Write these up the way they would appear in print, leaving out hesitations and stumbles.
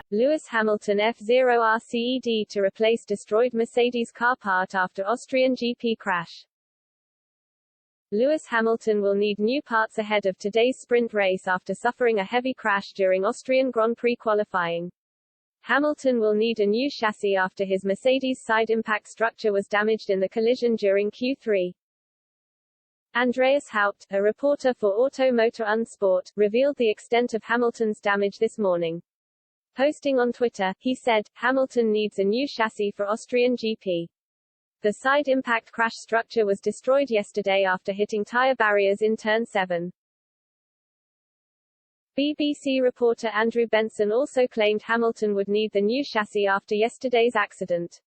Lewis Hamilton f0rced to replace destroyed Mercedes car part after Austrian GP crash. Lewis Hamilton will need new parts ahead of today's sprint race after suffering a heavy crash during Austrian Grand Prix qualifying. Hamilton will need a new chassis after his Mercedes side impact structure was damaged in the collision during Q3. Andreas Haupt, a reporter for Auto Motor und Sport, revealed the extent of Hamilton's damage this morning. Posting on Twitter, he said, "Hamilton needs a new chassis for Austrian GP. The side impact crash structure was destroyed yesterday after hitting tire barriers in Turn 7. BBC reporter Andrew Benson also claimed Hamilton would need the new chassis after yesterday's accident.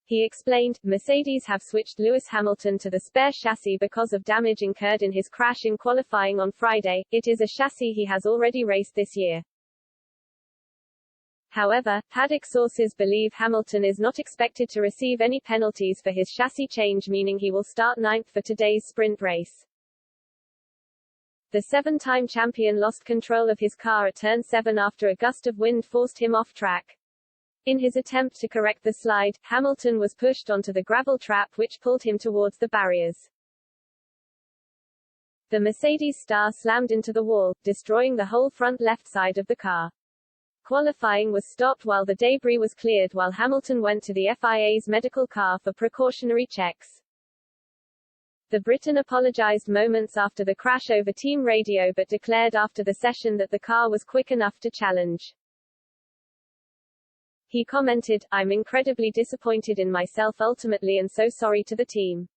He explained, Mercedes have switched Lewis Hamilton to the spare chassis because of damage incurred in his crash in qualifying on Friday. It is a chassis he has already raced this year. However, paddock sources believe Hamilton is not expected to receive any penalties for his chassis change, meaning he will start 9th for today's sprint race. The seven-time champion lost control of his car at Turn 7 after a gust of wind forced him off track. In his attempt to correct the slide, Hamilton was pushed onto the gravel trap which pulled him towards the barriers. The Mercedes star slammed into the wall, destroying the whole front left side of the car. Qualifying was stopped while the debris was cleared while Hamilton went to the FIA's medical car for precautionary checks. The Briton apologized moments after the crash over team radio but declared after the session that the car was quick enough to challenge. He commented, "I'm incredibly disappointed in myself ultimately and so sorry to the team.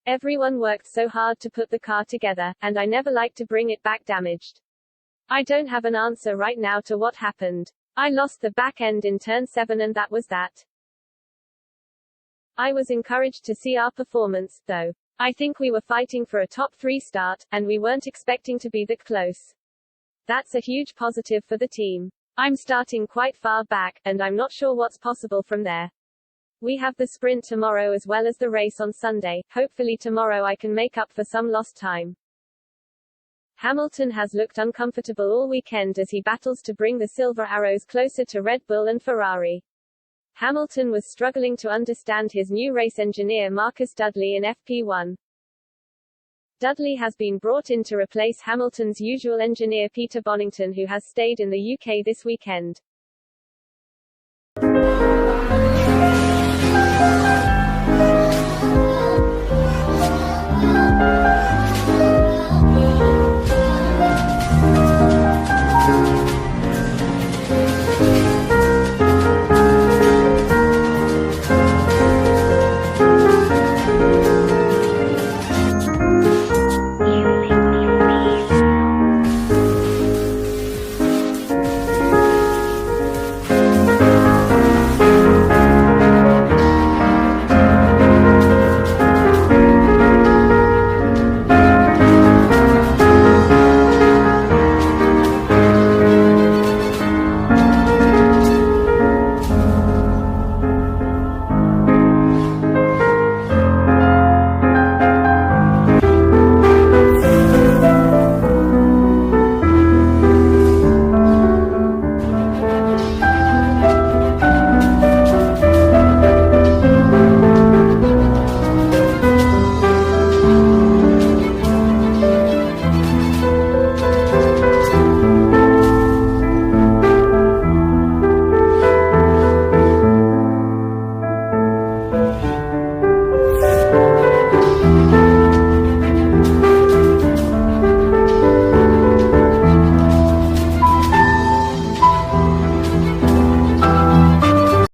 Everyone worked so hard to put the car together, and I never like to bring it back damaged. I don't have an answer right now to what happened. I lost the back end in Turn 7 and that was that. I was encouraged to see our performance, though. I think we were fighting for a top 3 start, and we weren't expecting to be that close. That's a huge positive for the team. I'm starting quite far back, and I'm not sure what's possible from there. We have the sprint tomorrow as well as the race on Sunday. Hopefully tomorrow I can make up for some lost time." Hamilton has looked uncomfortable all weekend as he battles to bring the Silver Arrows closer to Red Bull and Ferrari. Hamilton was struggling to understand his new race engineer Marcus Dudley in FP1. Dudley has been brought in to replace Hamilton's usual engineer Peter Bonington, who has stayed in the UK this weekend.